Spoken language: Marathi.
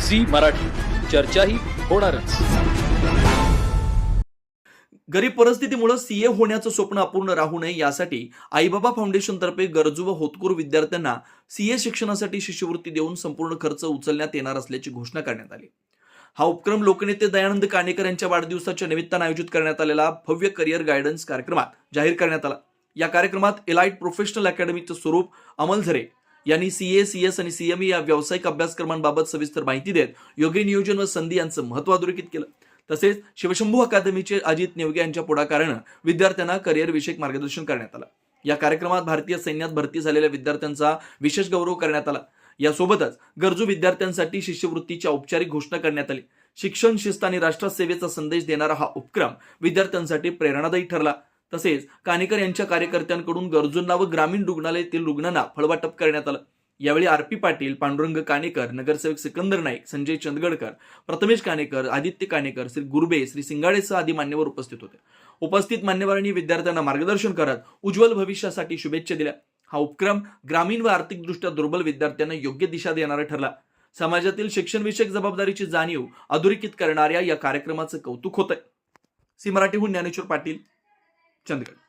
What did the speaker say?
झी मराठी, चर्चाही होणारच. गरीब परिस्थितीमुळे सीए होण्याचं स्वप्न अपूर्ण राहू नये यासाठी आईबाबा फाउंडेशनतर्फे गरजू व होतकरू विद्यार्थ्यांना सीए शिक्षणासाठी शिष्यवृत्ती देऊन संपूर्ण खर्च उचलण्यात येणार असल्याची घोषणा करण्यात आली. हा उपक्रम लोकनेते दयानंद काणेकर यांच्या वाढदिवसाच्या निमित्तानं आयोजित करण्यात आलेला भव्य करिअर गायडन्स कार्यक्रमात जाहीर करण्यात आला. या कार्यक्रमात एलाइट प्रोफेशनल अकॅडमीचं स्वरूप अमल झरे यांनी सीए, सीएस आणि सीएमई या व्यावसायिक अभ्यासक्रमांबाबत सविस्तर माहिती देत योग्य नियोजन व संधी यांचं महत्त्व अधोरेखित केलं. तसेच शिवशंभू अकादमीचे अजित नेवगे यांच्या पुढाकारानं विद्यार्थ्यांना करिअर विषयक मार्गदर्शन करण्यात आलं. या कार्यक्रमात भारतीय सैन्यात भरती झालेल्या विद्यार्थ्यांचा विशेष गौरव करण्यात आला. यासोबतच गरजू विद्यार्थ्यांसाठी शिष्यवृत्तीची औपचारिक घोषणा करण्यात आली. शिक्षण, शिस्त आणि राष्ट्रसेवेचा संदेश देणारा हा उपक्रम विद्यार्थ्यांसाठी प्रेरणादायी ठरला. तसेच काणेकर यांच्या कार्यकर्त्यांकडून गरजूंना व ग्रामीण रुग्णालयातील रुग्णांना फळवाटप करण्यात आलं. यावेळी आर.पी. पाटील, पांडुरंग काणेकर, नगरसेवक सिकंदर नाईक, संजय चंदगडकर, प्रथमेश काणेकर, आदित्य काणेकर, श्री गुरबे, श्री सिंगाडेसह आदी मान्यवर उपस्थित होते. उपस्थित मान्यवरांनी विद्यार्थ्यांना मार्गदर्शन करत उज्ज्वल भविष्यासाठी शुभेच्छा दिल्या. हा उपक्रम ग्रामीण व आर्थिकदृष्ट्या दुर्बल विद्यार्थ्यांना योग्य दिशा देणारा ठरला. समाजातील शिक्षणविषयक जबाबदारीची जाणीव अधोरेखित करणाऱ्या या कार्यक्रमाचं कौतुक होतंय. सी मराठीहून ज्ञानेश्वर पाटील, चंदगड.